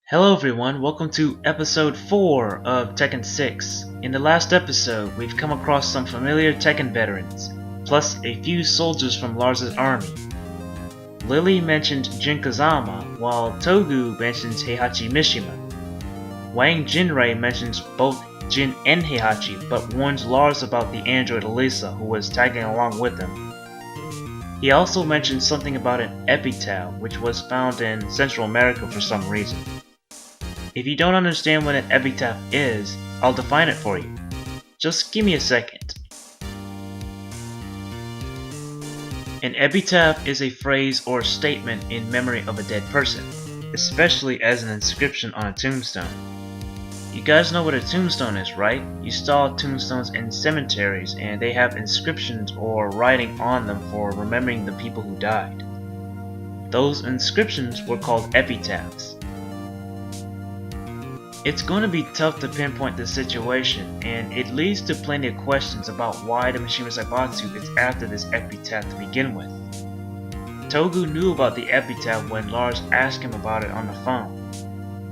Hello everyone, welcome to episode 4 of Tekken 6. In the last episode, we've come across some familiar Tekken veterans, plus a few soldiers from Lars' army. Lily mentioned Jin Kazama, while Tougou mentions Heihachi Mishima. Wang Jinrai mentions both Jin and Heihachi, but warns Lars about the android Alisa, who was tagging along with him. He also mentioned something about an epitaph, which was found in Central America for some reason. If you don't understand what an epitaph is, I'll define it for you. Just give me a second. An epitaph is a phrase or statement in memory of a dead person, especially as an inscription on a tombstone. You guys know what a tombstone is, right? You saw tombstones in cemeteries and they have inscriptions or writing on them for remembering the people who died. Those inscriptions were called epitaphs. It's going to be tough to pinpoint the situation, and it leads to plenty of questions about why the Mishima Zaibatsu is after this epitaph to begin with. Tougou knew about the epitaph when Lars asked him about it on the phone.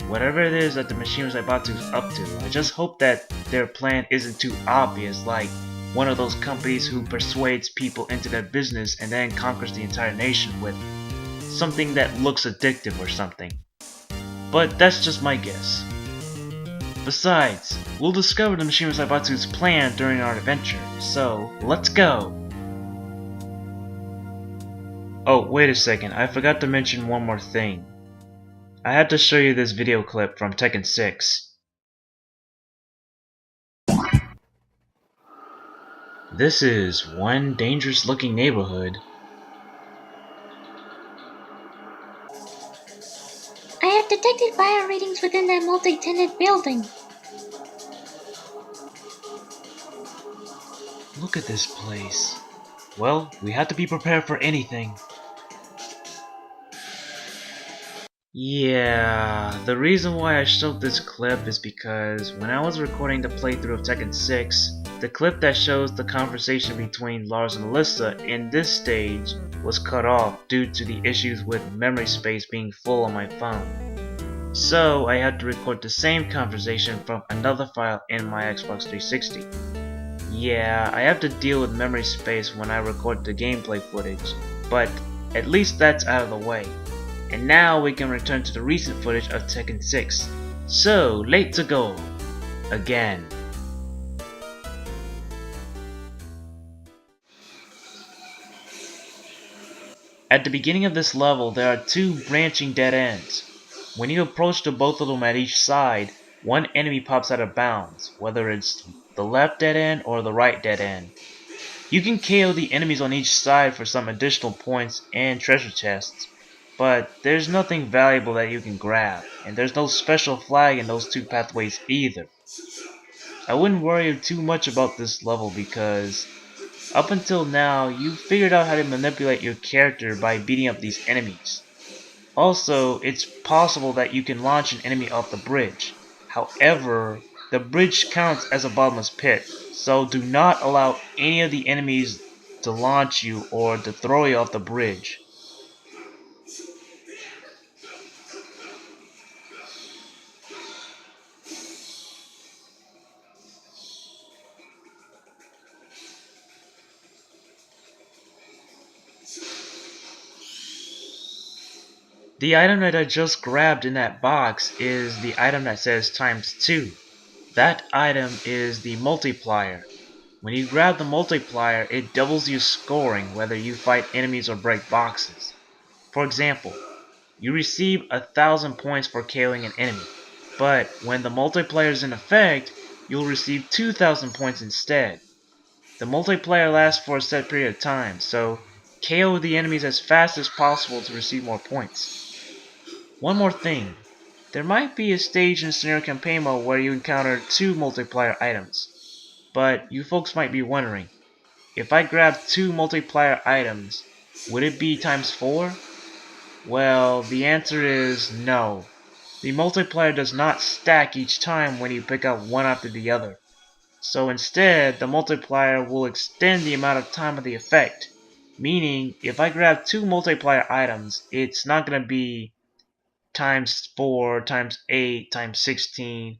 Whatever it is that the Mishima Zaibatsu is up to, I just hope that their plan isn't too obvious, like one of those companies who persuades people into their business and then conquers the entire nation with something that looks addictive or something. But that's just my guess. Besides, we'll discover the Mishima Zaibatsu's plan during our adventure, so let's go! Oh, wait a second, I forgot to mention one more thing. I had to show you this video clip from Tekken 6. This is one dangerous looking neighborhood. I have detected bio readings within that multi-tenant building. Look at this place. Well, we have to be prepared for anything. Yeah, the reason why I showed this clip is because when I was recording the playthrough of Tekken 6, the clip that shows the conversation between Lars and Alisa in this stage was cut off due to the issues with memory space being full on my phone. So I had to record the same conversation from another file in my Xbox 360. Yeah, I have to deal with memory space when I record the gameplay footage, but at least that's out of the way. And now we can return to the recent footage of Tekken 6. So, late to go. Again. At the beginning of this level, there are two branching dead ends. When you approach to both of them at each side, one enemy pops out of bounds, whether it's the left dead end or the right dead end. You can KO the enemies on each side for some additional points and treasure chests, but there's nothing valuable that you can grab, and there's no special flag in those two pathways either. I wouldn't worry too much about this level because up until now, you've figured out how to manipulate your character by beating up these enemies. Also, it's possible that you can launch an enemy off the bridge. However, the bridge counts as a bottomless pit, so do not allow any of the enemies to launch you or to throw you off the bridge. The item that I just grabbed in that box is the item that says ×2. That item is the multiplier. When you grab the multiplier, it doubles your scoring whether you fight enemies or break boxes. For example, you receive 1,000 points for KOing an enemy, but when the multiplier is in effect, you'll receive 2,000 points instead. The multiplier lasts for a set period of time, so KO the enemies as fast as possible to receive more points. One more thing, there might be a stage in Scenario Campaign mode where you encounter two multiplier items, but you folks might be wondering, if I grab two multiplier items, would it be ×4? Well, the answer is no. The multiplier does not stack each time when you pick up one after the other. So instead, the multiplier will extend the amount of time of the effect. Meaning, if I grab two multiplier items, it's not going to be times 4, times 8, times 16.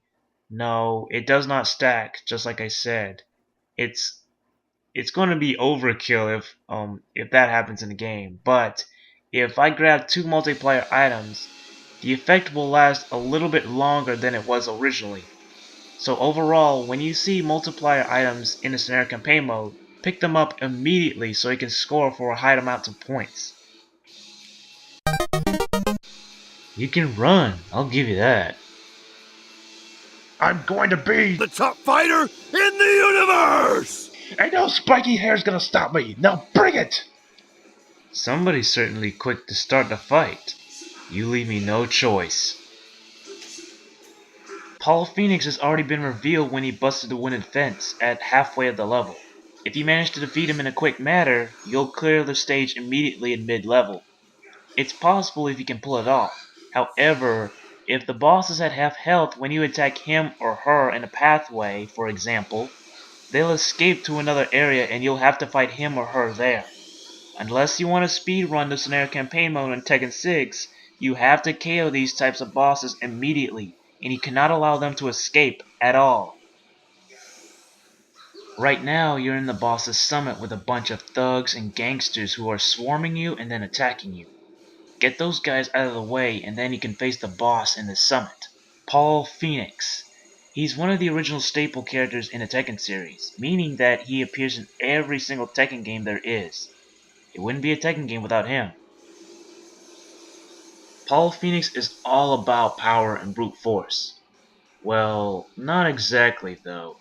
No, it does not stack, just like I said. It's it's going to be overkill if that happens in the game. But if I grab 2 multiplier items, the effect will last a little bit longer than it was originally. So overall, when you see multiplier items in the scenario campaign mode, pick them up immediately so you can score for a high amount of points. You can run, I'll give you that. I'm going to be the top fighter in the universe! And no spiky hair's gonna stop me. Now bring it! Somebody's certainly quick to start the fight. You leave me no choice. Paul Phoenix has already been revealed when he busted the wooden fence at halfway of the level. If you manage to defeat him in a quick manner, you'll clear the stage immediately in mid-level. It's possible if you can pull it off. However, if the boss is at half health when you attack him or her in a pathway, for example, they'll escape to another area and you'll have to fight him or her there. Unless you want to speedrun the scenario campaign mode in Tekken 6, you have to KO these types of bosses immediately, and you cannot allow them to escape at all. Right now, you're in the boss's summit with a bunch of thugs and gangsters who are swarming you and then attacking you. Get those guys out of the way and then you can face the boss in the summit. Paul Phoenix. He's one of the original staple characters in the Tekken series, meaning that he appears in every single Tekken game there is. It wouldn't be a Tekken game without him. Paul Phoenix is all about power and brute force. Well, not exactly though.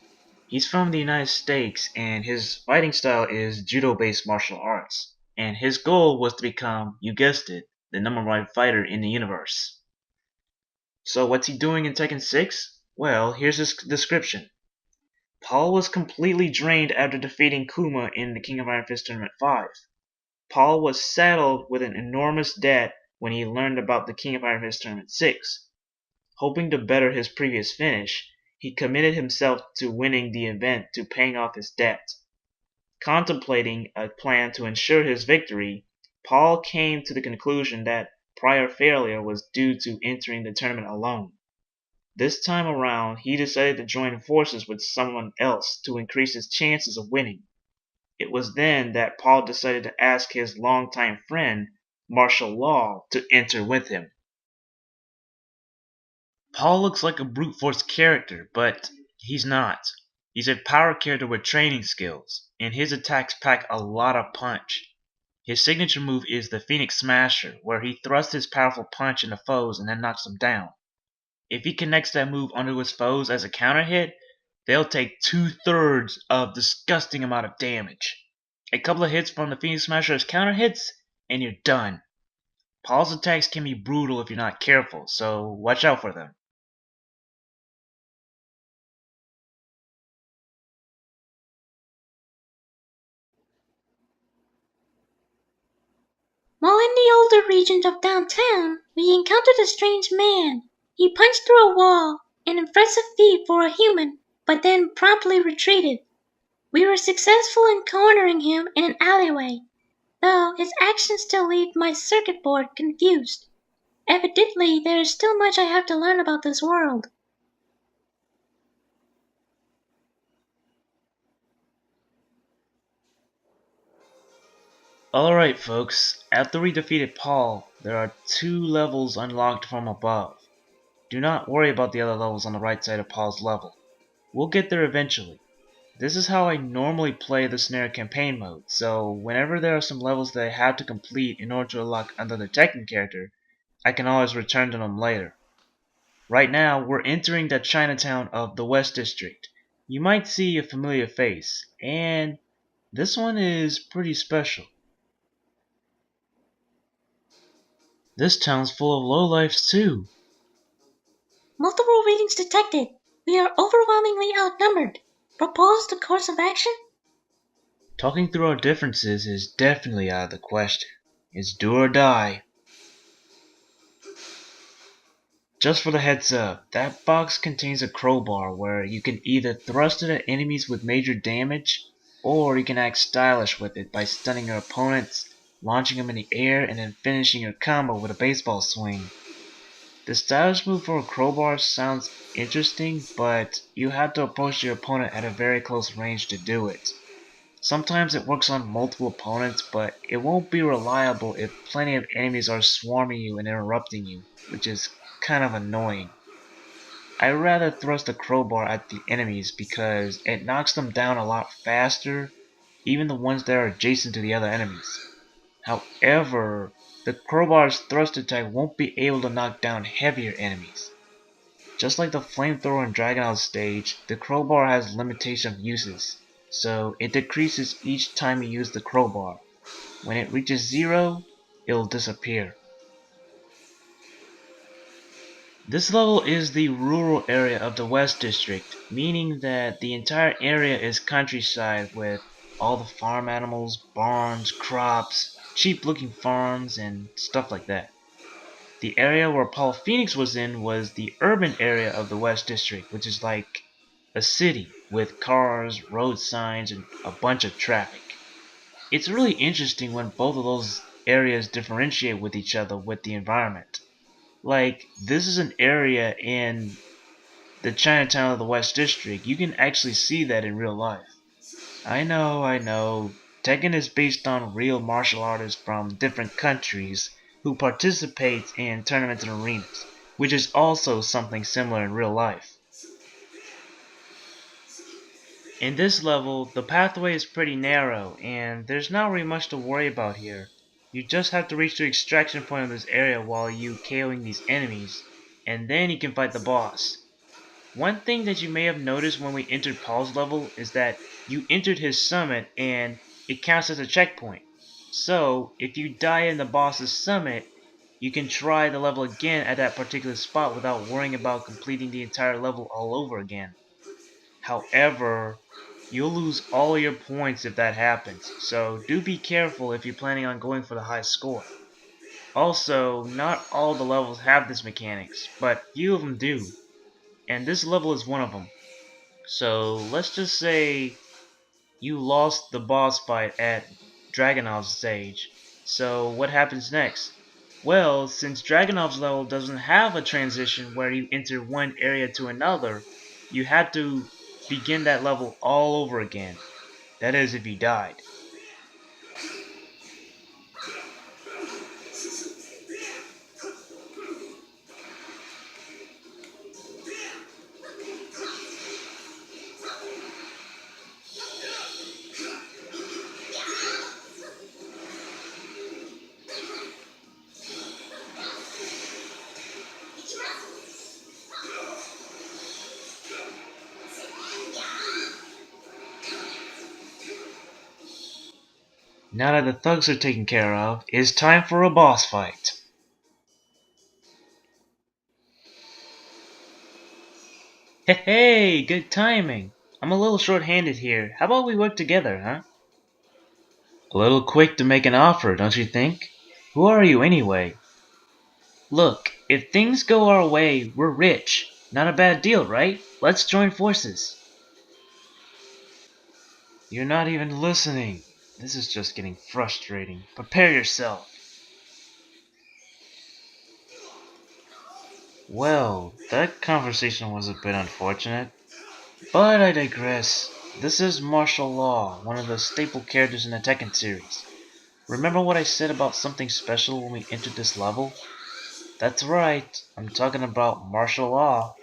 He's from the United States and his fighting style is judo-based martial arts. And his goal was to become, you guessed it, the #1 fighter in the universe. So what's he doing in Tekken 6? Well, here's his description. Paul was completely drained after defeating Kuma in the King of Iron Fist Tournament 5. Paul was saddled with an enormous debt when he learned about the King of Iron Fist Tournament 6. Hoping to better his previous finish, he committed himself to winning the event to paying off his debt. Contemplating a plan to ensure his victory, Paul came to the conclusion that prior failure was due to entering the tournament alone. This time around, he decided to join forces with someone else to increase his chances of winning. It was then that Paul decided to ask his longtime friend, Martial Law, to enter with him. Paul looks like a brute force character, but he's not. He's a power character with training skills, and his attacks pack a lot of punch. His signature move is the Phoenix Smasher, where he thrusts his powerful punch into foes and then knocks them down. If he connects that move onto his foes as a counter hit, they'll take 2/3 of disgusting amount of damage. A couple of hits from the Phoenix Smasher as counter hits, and you're done. Paul's attacks can be brutal if you're not careful, so watch out for them. While in the older regions of downtown, we encountered a strange man. He punched through a wall, an impressive feat for a human, but then promptly retreated. We were successful in cornering him in an alleyway, though his actions still leave my circuit board confused. Evidently, there is still much I have to learn about this world. Alright folks, after we defeated Paul, there are 2 levels unlocked from above. Do not worry about the other levels on the right side of Paul's level. We'll get there eventually. This is how I normally play the scenario campaign mode, so whenever there are some levels that I have to complete in order to unlock another Tekken character, I can always return to them later. Right now, we're entering the Chinatown of the West District. You might see a familiar face, and this one is pretty special. This town's full of lowlifes too. Multiple readings detected. We are overwhelmingly outnumbered. Propose the course of action? Talking through our differences is definitely out of the question. It's do or die. Just for the heads up, that box contains a crowbar where you can either thrust it at enemies with major damage, or you can act stylish with it by stunning your opponents, launching them in the air, and then finishing your combo with a baseball swing. The stylish move for a crowbar sounds interesting, but you have to approach your opponent at a very close range to do it. Sometimes it works on multiple opponents, but it won't be reliable if plenty of enemies are swarming you and interrupting you, which is kind of annoying. I'd rather thrust a crowbar at the enemies because it knocks them down a lot faster, even the ones that are adjacent to the other enemies. However, the crowbar's thrust attack won't be able to knock down heavier enemies. Just like the flamethrower in Dragon's stage, the crowbar has limitation of uses, so it decreases each time you use the crowbar. When it reaches 0, it'll disappear. This level is the rural area of the West District, meaning that the entire area is countryside with all the farm animals, barns, crops, cheap looking farms, and stuff like that. The area where Paul Phoenix was in was the urban area of the West District, which is like a city with cars, road signs, and a bunch of traffic. It's really interesting when both of those areas differentiate with each other with the environment. Like, this is an area in the Chinatown of the West District. You can actually see that in real life. I know. Tekken is based on real martial artists from different countries who participate in tournaments and arenas, which is also something similar in real life. In this level, the pathway is pretty narrow, and there's not really much to worry about here. You just have to reach the extraction point of this area while you KOing these enemies, and then you can fight the boss. One thing that you may have noticed when we entered Paul's level is that you entered his summit and it counts as a checkpoint. So, if you die in the boss's summit, you can try the level again at that particular spot without worrying about completing the entire level all over again. However, you'll lose all your points if that happens, so do be careful if you're planning on going for the high score. Also, not all the levels have this mechanics, but few of them do, and this level is one of them. So let's just say you lost the boss fight at Dragunov's stage. So what happens next? Well, since Dragunov's level doesn't have a transition where you enter one area to another, you had to begin that level all over again. That is, if you died. Now that the thugs are taken care of, it's time for a boss fight. Hey, good timing. I'm a little short-handed here. How about we work together, huh? A little quick to make an offer, don't you think? Who are you anyway? Look, if things go our way, we're rich. Not a bad deal, right? Let's join forces. You're not even listening. This is just getting frustrating. Prepare yourself. Well, that conversation was a bit unfortunate. But I digress. This is Martial Law, one of the staple characters in the Tekken series. Remember what I said about something special when we entered this level? That's right, I'm talking about Martial Law.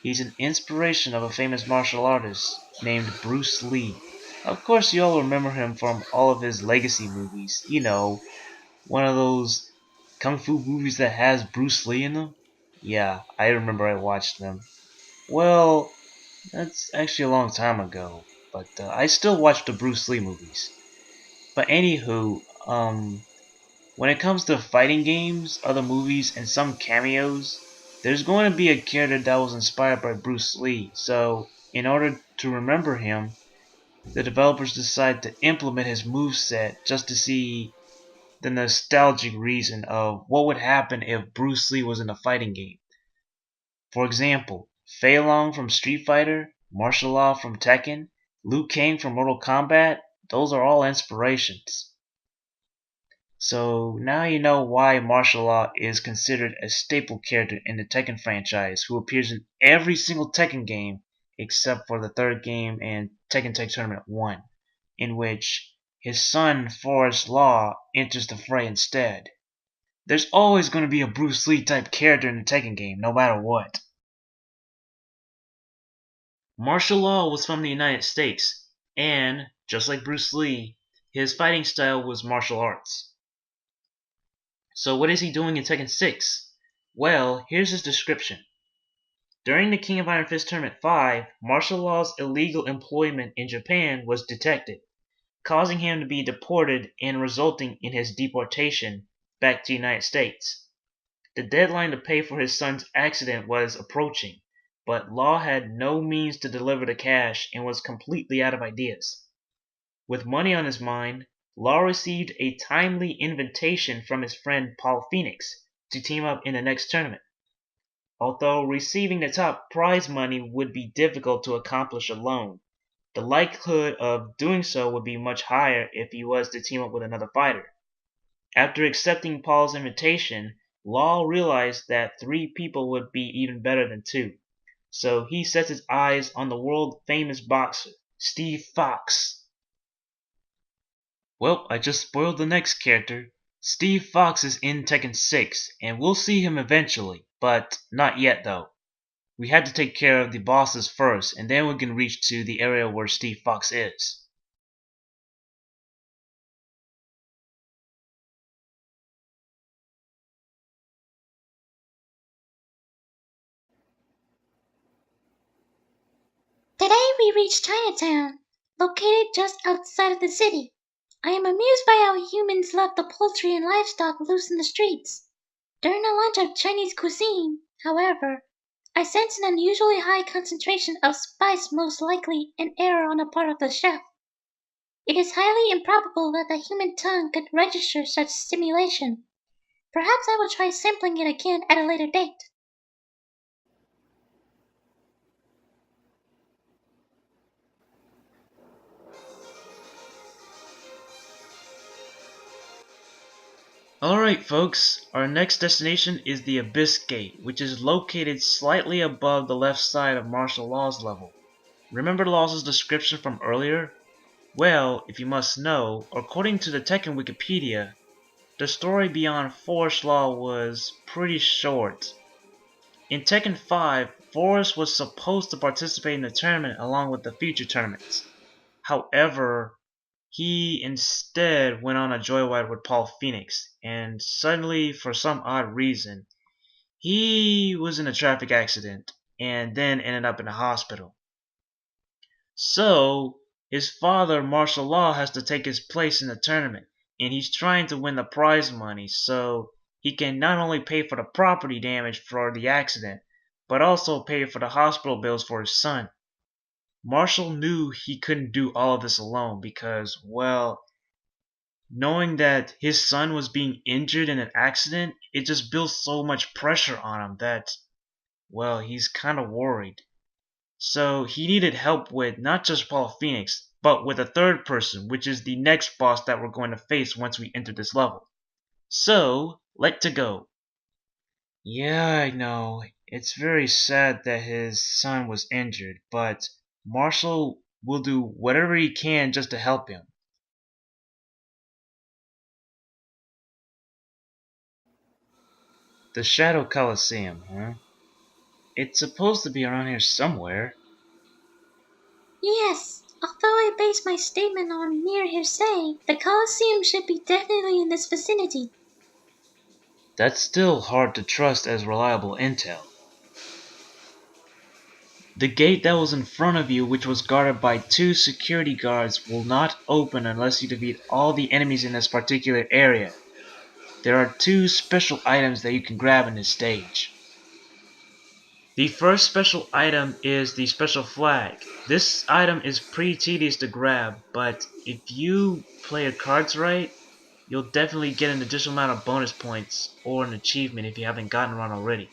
He's an inspiration of a famous martial artist named Bruce Lee. Of course you all remember him from all of his legacy movies. You know, one of those kung fu movies that has Bruce Lee in them. Yeah, I remember I watched them. Well, that's actually a long time ago, but I still watch the Bruce Lee movies. But anywho, when it comes to fighting games, other movies, and some cameos, there's going to be a character that was inspired by Bruce Lee. So, in order to remember him, the developers decided to implement his moveset just to see the nostalgic reason of what would happen if Bruce Lee was in a fighting game. For example, Fei Long from Street Fighter, Martial Law from Tekken, Liu Kang from Mortal Kombat, those are all inspirations. So now you know why Martial Law is considered a staple character in the Tekken franchise, who appears in every single Tekken game except for the third game and Tekken Tag Tournament 1, in which his son Forrest Law enters the fray instead. There's always going to be a Bruce Lee type character in the Tekken game, no matter what. Martial Law was from the United States, and, just like Bruce Lee, his fighting style was martial arts. So what is he doing in Tekken 6? Well, here's his description. During the King of Iron Fist Tournament 5, Martial Law's illegal employment in Japan was detected, causing him to be deported and resulting in his deportation back to the United States. The deadline to pay for his son's accident was approaching, but Law had no means to deliver the cash and was completely out of ideas. With money on his mind, Law received a timely invitation from his friend Paul Phoenix to team up in the next tournament. Although receiving the top prize money would be difficult to accomplish alone, the likelihood of doing so would be much higher if he was to team up with another fighter. After accepting Paul's invitation, Law realized that 3 people would be even better than 2, so he sets his eyes on the world-famous boxer, Steve Fox. Well, I just spoiled the next character. Steve Fox is in Tekken 6, and we'll see him eventually, but not yet though. We had to take care of the bosses first, and then we can reach to the area where Steve Fox is. Today we reached Chinatown, located just outside of the city. I am amused by how humans left the poultry and livestock loose in the streets. During the lunch of Chinese cuisine, however, I sense an unusually high concentration of spice, most likely an error on the part of the chef. It is highly improbable that the human tongue could register such stimulation. Perhaps I will try sampling it again at a later date. Alright folks, our next destination is the Abyss Gate, which is located slightly above the left side of Martial Law's level. Remember Law's description from earlier? Well, if you must know, according to the Tekken Wikipedia, the story beyond Forrest Law was pretty short. In Tekken 5, Forrest was supposed to participate in the tournament along with the future tournaments. However, he instead went on a joyride with Paul Phoenix, and suddenly, for some odd reason, he was in a traffic accident and then ended up in a hospital. So, his father, Martial Law, has to take his place in the tournament, and he's trying to win the prize money so he can not only pay for the property damage for the accident, but also pay for the hospital bills for his son. Marshall knew he couldn't do all of this alone because, well, knowing that his son was being injured in an accident, it just built so much pressure on him that, well, he's kind of worried. So he needed help with not just Paul Phoenix, but with a third person, which is the next boss that we're going to face once we enter this level. So, let's go. Yeah, I know. It's very sad that his son was injured, but Marshall will do whatever he can just to help him. The Shadow Coliseum, huh? It's supposed to be around here somewhere. Yes, although I base my statement on mere hearsay, the Colosseum should be definitely in this vicinity. That's still hard to trust as reliable intel. The gate that was in front of you, which was guarded by 2 security guards, will not open unless you defeat all the enemies in this particular area. There are 2 special items that you can grab in this stage. The first special item is the special flag. This item is pretty tedious to grab, but if you play your cards right, you'll definitely get an additional amount of bonus points or an achievement if you haven't gotten one already.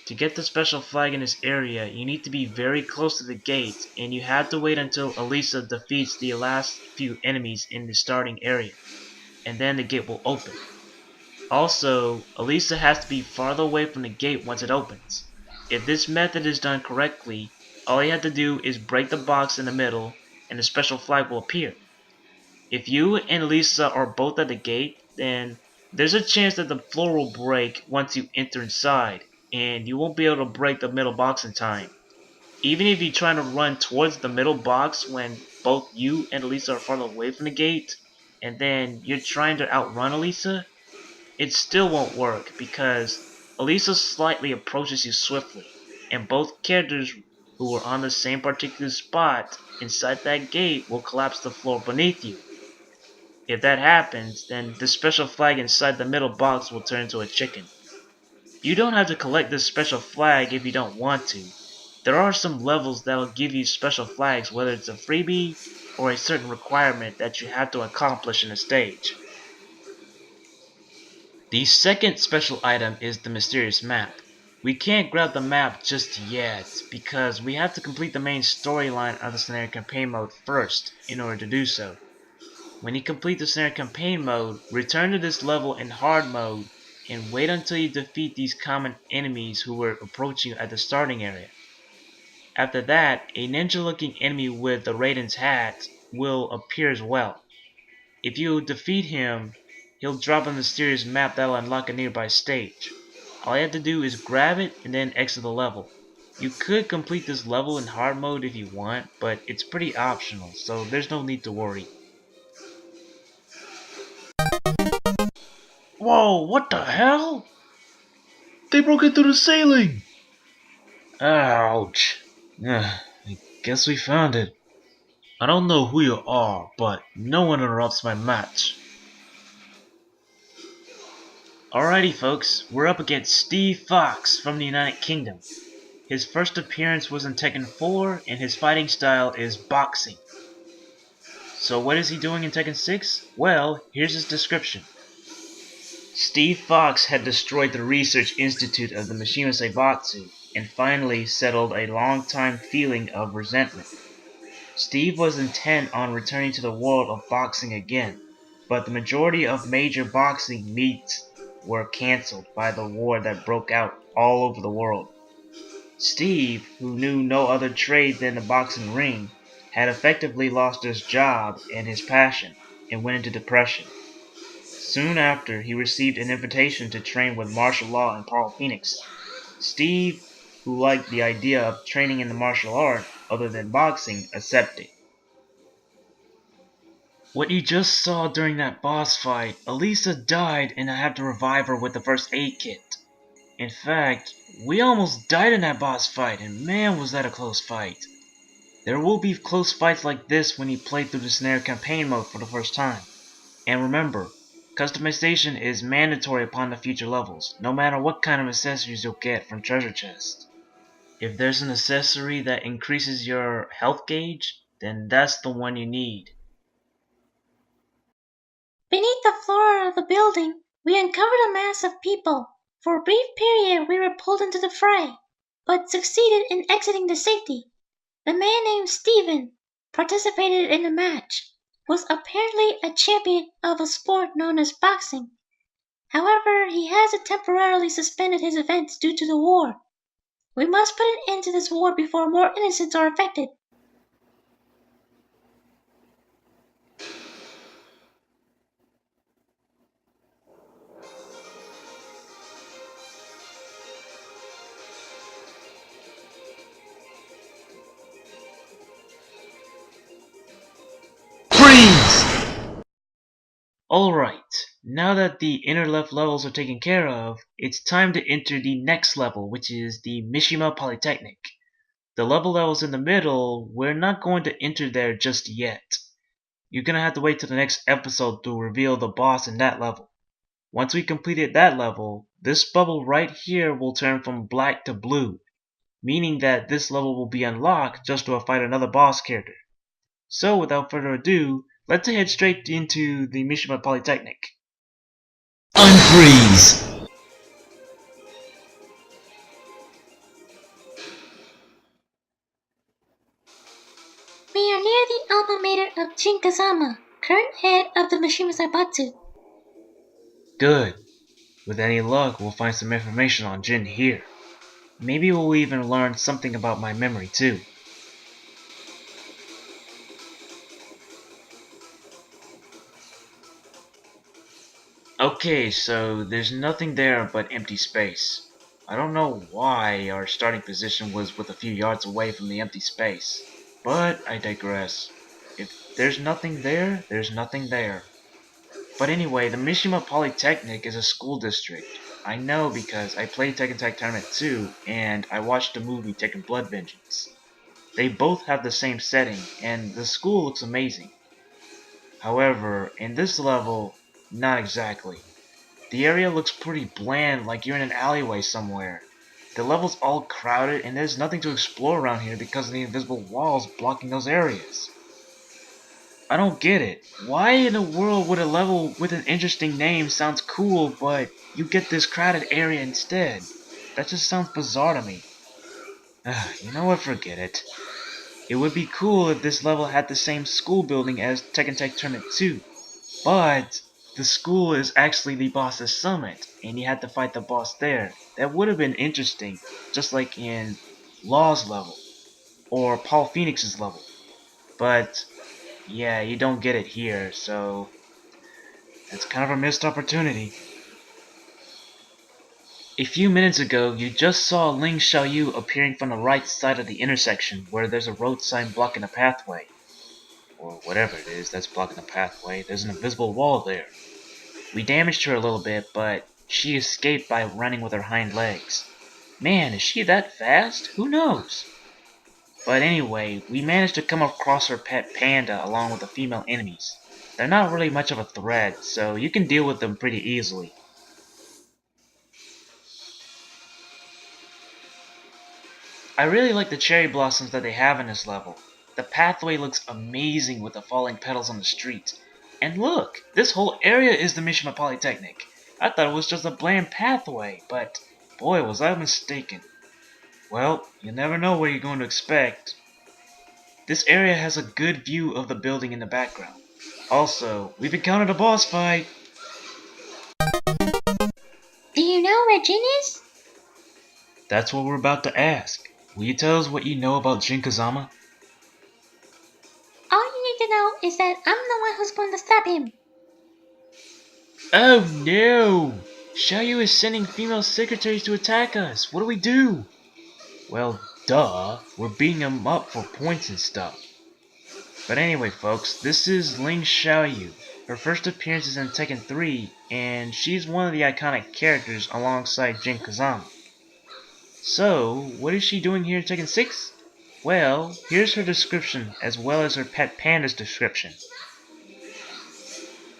To get the special flag in this area, you need to be very close to the gate, and you have to wait until Alisa defeats the last few enemies in the starting area. and then the gate will open. Also, Alisa has to be farther away from the gate once it opens. If this method is done correctly, all you have to do is break the box in the middle and the special flag will appear. If you and Alisa are both at the gate, then there's a chance that the floor will break once you enter inside, and you won't be able to break the middle box in time. Even if you try to run towards the middle box when both you and Alisa are farther away from the gate, and then you're trying to outrun Alisa, it still won't work because Alisa slightly approaches you swiftly, and both characters who are on the same particular spot inside that gate will collapse the floor beneath you. If that happens, then the special flag inside the middle box will turn into a chicken. You don't have to collect this special flag if you don't want to. There are some levels that'll give you special flags, whether it's a freebie or a certain requirement that you have to accomplish in a stage. The second special item is the mysterious map. We can't grab the map just yet because we have to complete the main storyline of the scenario campaign mode first in order to do so. When you complete the scenario campaign mode, return to this level in hard mode and wait until you defeat these common enemies who were approaching you at the starting area. After that, a ninja looking enemy with the Raiden's hat will appear as well. If you defeat him, he'll drop a mysterious map that'll unlock a nearby stage. All you have to do is grab it and then exit the level. You could complete this level in hard mode if you want, but it's pretty optional, so there's no need to worry. Whoa, what the hell? They broke into the ceiling! Ouch. I guess we found it. I don't know who you are, but no one interrupts my match. Alrighty folks, we're up against Steve Fox from the United Kingdom. His first appearance was in Tekken 4 and his fighting style is boxing. So what is he doing in Tekken 6? Well, here's his description. Steve Fox had destroyed the research institute of the Mishima Seibatsu and finally settled a long-time feeling of resentment. Steve was intent on returning to the world of boxing again, but the majority of major boxing meets were cancelled by the war that broke out all over the world. Steve, who knew no other trade than the boxing ring, had effectively lost his job and his passion and went into depression. Soon after, he received an invitation to train with martial law and Paul Phoenix. Steve, who liked the idea of training in the martial art other than boxing, accepted. What you just saw during that boss fight, Alisa died and I had to revive her with the first aid kit. In fact, we almost died in that boss fight and man was that a close fight. There will be close fights like this when you play through the scenario campaign mode for the first time. And remember, customization is mandatory upon the future levels, no matter what kind of accessories you'll get from treasure chests. If there's an accessory that increases your health gauge, then that's the one you need. Beneath the floor of the building, we uncovered a mass of people. For a brief period, we were pulled into the fray, but succeeded in exiting to safety. The man named Steven participated in the match, was apparently a champion of a sport known as boxing. However, he has temporarily suspended his events due to the war. We must put an end to this war before more innocents are affected. Freeze! Alright, now that the inner left levels are taken care of, it's time to enter the next level, which is the Mishima Polytechnic. The levels in the middle, we're not going to enter there just yet. You're gonna have to wait till the next episode to reveal the boss in that level. Once we completed that level, this bubble right here will turn from black to blue, meaning that this level will be unlocked just to fight another boss character. So without further ado, let's head straight into the Mishima Polytechnic. Unfreeze! We are near the alma mater of Jin Kazama, current head of the Mishima Seibatsu. Good. With any luck, we'll find some information on Jin here. Maybe we'll even learn something about my memory too. Okay, so there's nothing there but empty space. I don't know why our starting position was with a few yards away from the empty space, but I digress. If there's nothing there, there's nothing there. But anyway, the Mishima Polytechnic is a school district. I know because I played Tekken Tag Tournament 2 and I watched the movie Tekken Blood Vengeance. They both have the same setting and the school looks amazing. However, in this level, not exactly. The area looks pretty bland, like you're in an alleyway somewhere. The level's all crowded and there's nothing to explore around here because of the invisible walls blocking those areas. I don't get it. Why in the world would a level with an interesting name sounds cool, but you get this crowded area instead? That just sounds bizarre to me. You know what, forget it. It would be cool if this level had the same school building as Tekken Tag Tournament 2, but the school is actually the boss's summit, and you had to fight the boss there. That would have been interesting, just like in Law's level, or Paul Phoenix's level. But yeah, you don't get it here, so that's kind of a missed opportunity. A few minutes ago, you just saw Ling Xiaoyu appearing from the right side of the intersection where there's a road sign blocking the pathway. Or whatever it is that's blocking the pathway, there's an invisible wall there. We damaged her a little bit, but she escaped by running with her hind legs. Man, is she that fast? Who knows? But anyway, we managed to come across her pet panda along with the female enemies. They're not really much of a threat, so you can deal with them pretty easily. I really like the cherry blossoms that they have in this level. The pathway looks amazing with the falling petals on the street. And look, this whole area is the Mishima Polytechnic. I thought it was just a bland pathway, but boy was I mistaken. Well, you never know what you're going to expect. This area has a good view of the building in the background. Also, we've encountered a boss fight. Do you know where Jin is? That's what we're about to ask. Will you tell us what you know about Jin Kazama? All you need to know is that I'm the one who's going to stop him. Oh no! Xiaoyu is sending female secretaries to attack us. What do we do? Well, duh. We're beating them up for points and stuff. But anyway, folks, this is Ling Xiaoyu. Her first appearance is in Tekken 3, and she's one of the iconic characters alongside Jin Kazama. So, what is she doing here in Tekken 6? Well, here's her description as well as her pet panda's description.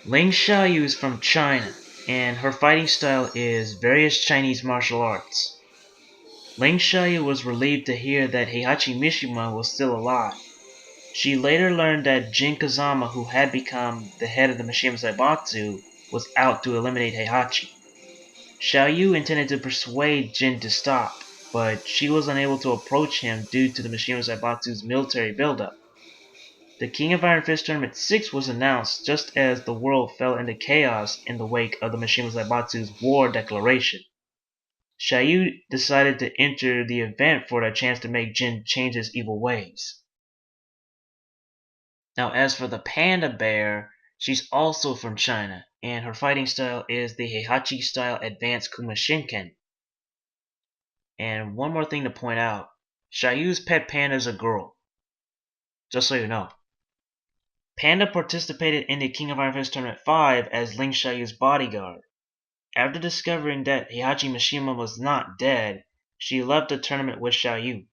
Ling Xiaoyu is from China, and her fighting style is various Chinese martial arts. Ling Xiaoyu was relieved to hear that Heihachi Mishima was still alive. She later learned that Jin Kazama, who had become the head of the Mishima Zaibatsu, was out to eliminate Heihachi. Xiaoyu intended to persuade Jin to stop, but she was unable to approach him due to the Mishima Zaibatsu's military buildup. The King of Iron Fist Tournament 6 was announced just as the world fell into chaos in the wake of the Mishima Zaibatsu's war declaration. Xiaoyu decided to enter the event for the chance to make Jin change his evil ways. Now as for the panda bear, she's also from China, and her fighting style is the Heihachi style advanced Kumashinken. And one more thing to point out, Xiaoyu's pet panda is a girl. Just so you know. Panda participated in the King of Iron Fist Tournament 5 as Ling Xiaoyu's bodyguard. After discovering that Heihachi Mishima was not dead, she left the tournament with Xiaoyu.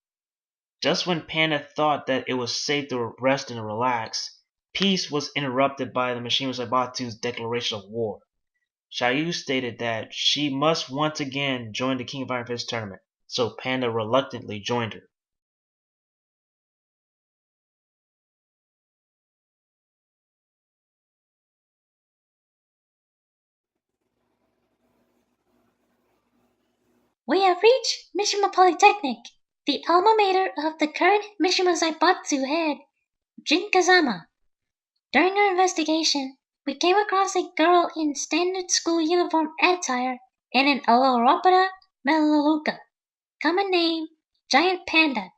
Just when Panda thought that it was safe to rest and relax, peace was interrupted by the Mishima Zaibatsu's declaration of war. Xiaoyu stated that she must once again join the King of Iron Fist tournament, so Panda reluctantly joined her. We have reached Mishima Polytechnic, the alma mater of the current Mishima Zaibatsu head, Jin Kazama. During our investigation, We came across a girl in standard school uniform attire and an Aloropata melaleuca. Common name, giant panda.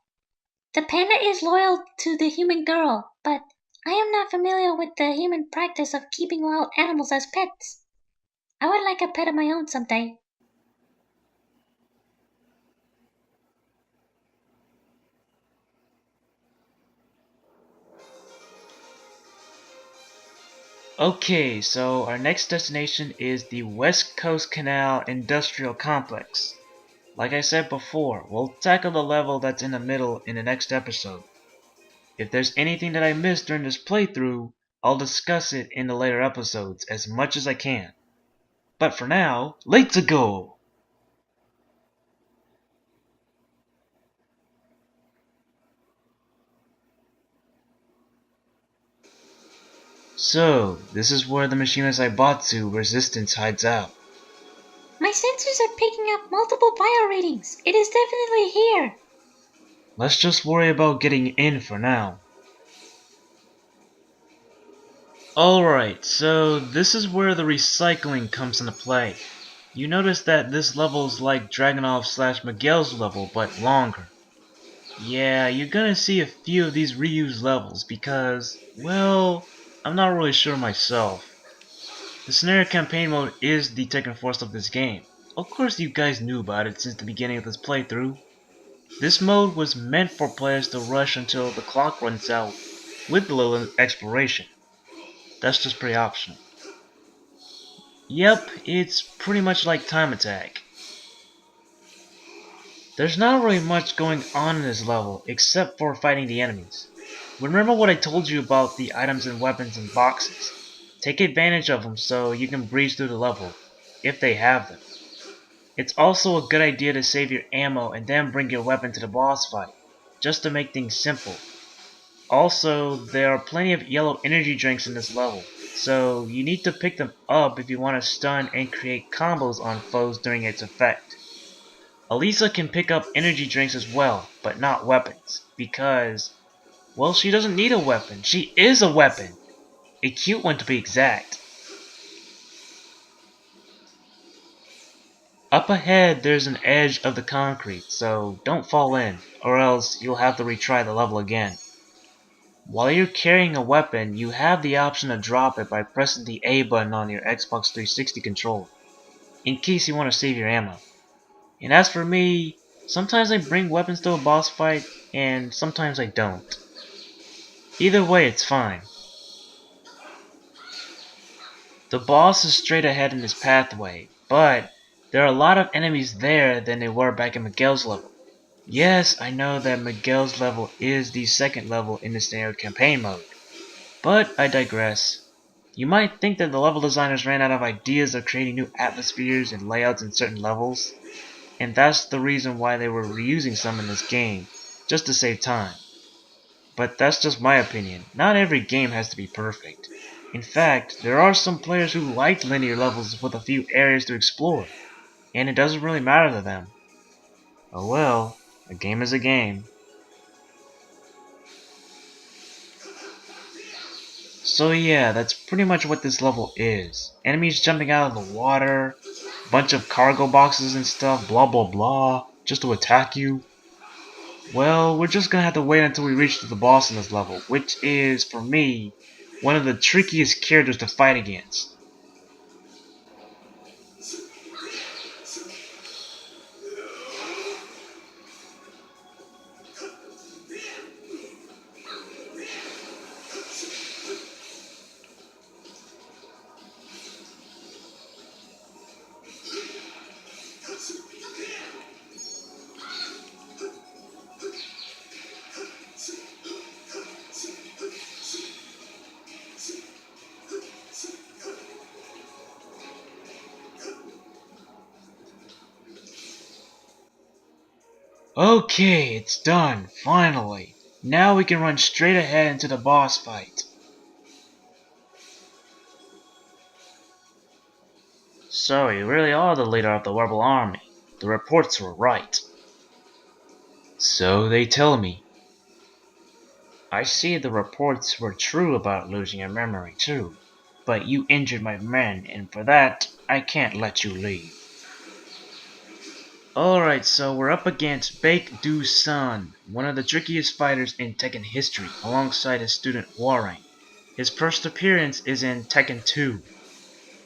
The panda is loyal to the human girl, but I am not familiar with the human practice of keeping wild animals as pets. I would like a pet of my own someday. Okay, so our next destination is the West Coast Canal Industrial Complex. Like I said before, we'll tackle the level that's in the middle in the next episode. If there's anything that I missed during this playthrough, I'll discuss it in the later episodes as much as I can. But for now, let's go! So, this is where the Mishima Zaibatsu resistance hides out. My sensors are picking up multiple bio readings. It is definitely here. Let's just worry about getting in for now. Alright, so this is where the recycling comes into play. You notice that this level is like Dragunov / Miguel's level, but longer. Yeah, you're gonna see a few of these reused levels because, well, I'm not really sure myself. The scenario campaign mode is the Tekken Force of this game. Of course you guys knew about it since the beginning of this playthrough. This mode was meant for players to rush until the clock runs out with a little exploration. That's just pretty optional. Yep, it's pretty much like Time Attack. There's not really much going on in this level except for fighting the enemies. Remember what I told you about the items and weapons in boxes. Take advantage of them so you can breeze through the level, if they have them. It's also a good idea to save your ammo and then bring your weapon to the boss fight, just to make things simple. Also, there are plenty of yellow energy drinks in this level, so you need to pick them up if you want to stun and create combos on foes during its effect. Alisa can pick up energy drinks as well, but not weapons, because, well, she doesn't need a weapon, she is a weapon! A cute one to be exact. Up ahead there's an edge of the concrete, so don't fall in, or else you'll have to retry the level again. While you're carrying a weapon, you have the option to drop it by pressing the A button on your Xbox 360 controller, in case you want to save your ammo. And as for me, sometimes I bring weapons to a boss fight, and sometimes I don't. Either way, it's fine. The boss is straight ahead in this pathway, but there are a lot of enemies there than there were back in Miguel's level. Yes, I know that Miguel's level is the second level in the standard campaign mode, but I digress. You might think that the level designers ran out of ideas of creating new atmospheres and layouts in certain levels, and that's the reason why they were reusing some in this game, just to save time. But that's just my opinion. Not every game has to be perfect. In fact, there are some players who like linear levels with a few areas to explore, and it doesn't really matter to them. Oh well, a game is a game. So yeah, that's pretty much what this level is. Enemies jumping out of the water, bunch of cargo boxes and stuff, blah blah blah, just to attack you. Well, we're just gonna have to wait until we reach the boss in this level, which is, for me, one of the trickiest characters to fight against. Okay, it's done, finally. Now we can run straight ahead into the boss fight. So you really are the leader of the rebel army. The reports were right. So they tell me. I see the reports were true about losing your memory too. but you injured my men, and for that, I can't let you leave. Alright, so we're up against Baek Do-sun, one of the trickiest fighters in Tekken history, alongside his student Hwoarang. His first appearance is in Tekken 2.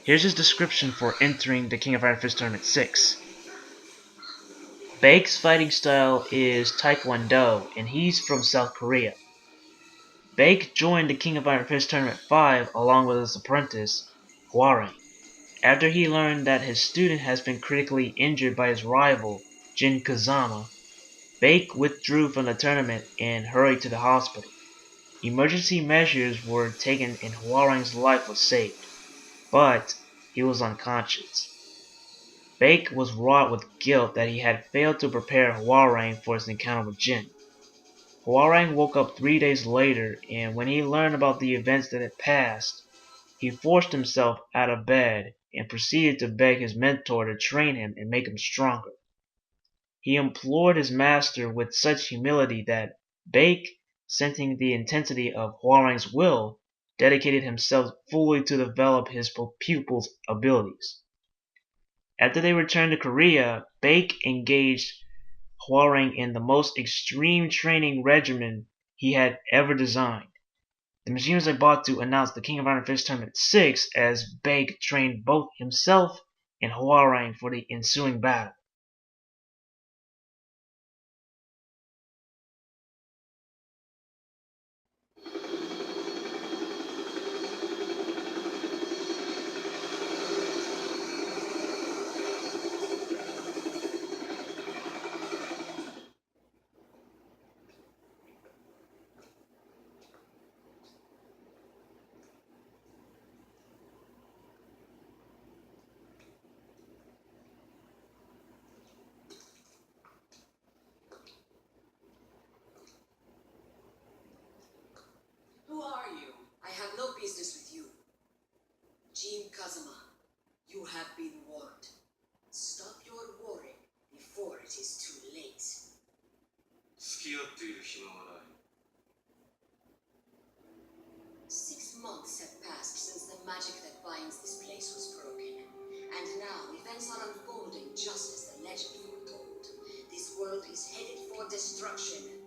Here's his description for entering the King of Iron Fist Tournament 6. Baek's fighting style is Taekwondo, and he's from South Korea. Baek joined the King of Iron Fist Tournament 5 along with his apprentice, Hwoarang. After he learned that his student has been critically injured by his rival, Jin Kazama, Baek withdrew from the tournament and hurried to the hospital. Emergency measures were taken and Hwoarang's life was saved, but he was unconscious. Baek was wrought with guilt that he had failed to prepare Hwoarang for his encounter with Jin. Hwoarang woke up 3 days later, and when he learned about the events that had passed, he forced himself out of bed and proceeded to beg his mentor to train him and make him stronger. He implored his master with such humility that Baek, sensing the intensity of Hwoarang's will, dedicated himself fully to develop his pupil's abilities. After they returned to Korea, Baek engaged Hwoarang in the most extreme training regimen he had ever designed. The Mishimas are about to announce the King of Iron Fist Tournament 6 as Baek trained both himself and Hwoarang for the ensuing battle. Who are you? I have no business with you. Jin Kazama, you have been warned. Stop your warring before it is too late. 付き合っている暇はない。6 months have passed since the magic that binds this place was broken. And now events are unfolding just as the legend foretold. This world is headed for destruction.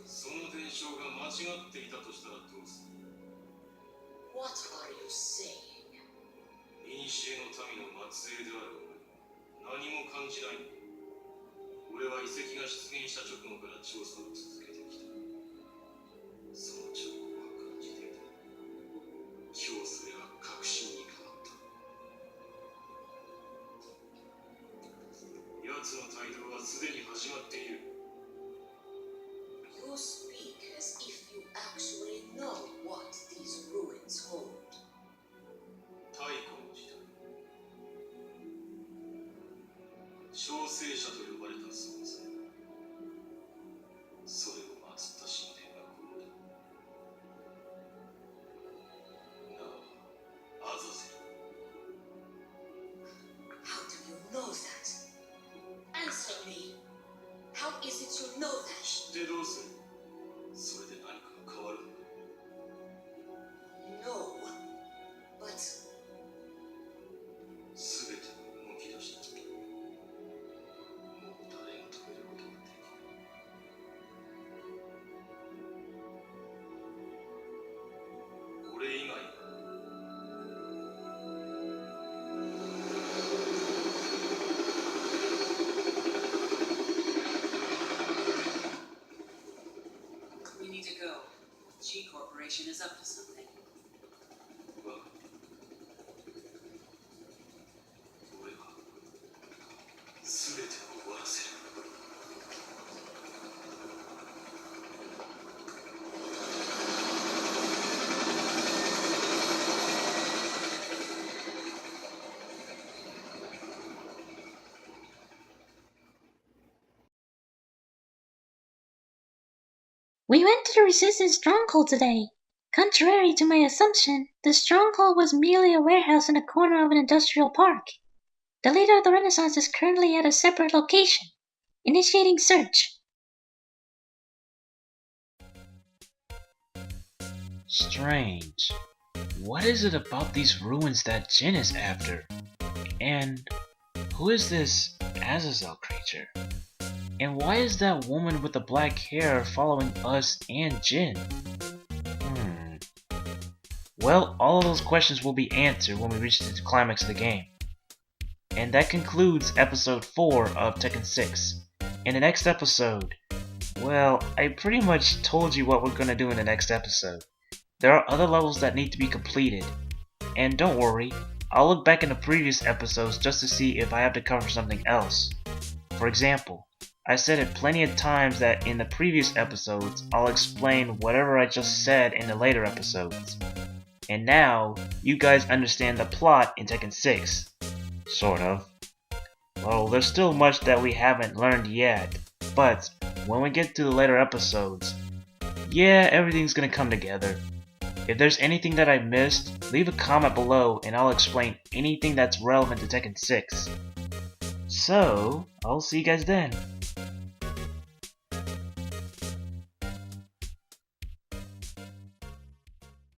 その伝承が間違っていたとしたらどうする？ What are you saying? 古の民の末裔である俺に何も感じないんだ。俺は遺跡が出現した直後から調査を続けてきた。その直後は感じていた。今日それが確信に変わった。奴の態度はすでに始まっている。 You speak as if you actually know what these ruins hold. 太古の時代、小生者と呼ばれた存在、それを祀った神殿がここだ。なあ、アザゼル。 How do you know that? Answer me. How is it you know that? 知ってどうする？それで何かが変わるのか？ No. But すべてが動き出した。もう誰も止めることができない。俺以外は。 we need to go. G Corporation is up to something. わかった。俺は全てを終わらせる。 We went to the Resistance Stronghold today. Contrary to my assumption, the Stronghold was merely a warehouse in a corner of an industrial park. The leader of the Renaissance is currently at a separate location. Initiating search. Strange. What is it about these ruins that Jin is after? And who is this Azazel creature? And why is that woman with the black hair following us and Jin? Well, all of those questions will be answered when we reach the climax of the game. And that concludes episode 4 of Tekken 6. In the next episode, well, I pretty much told you what we're gonna do in the next episode. There are other levels that need to be completed. And don't worry, I'll look back in the previous episodes just to see if I have to cover something else. For example, I said it plenty of times that in the previous episodes, I'll explain whatever I just said in the later episodes. And now, you guys understand the plot in Tekken 6. Sort of. Well, there's still much that we haven't learned yet, but when we get to the later episodes, yeah, everything's gonna come together. If there's anything that I missed, leave a comment below and I'll explain anything that's relevant to Tekken 6. So, I'll see you guys then.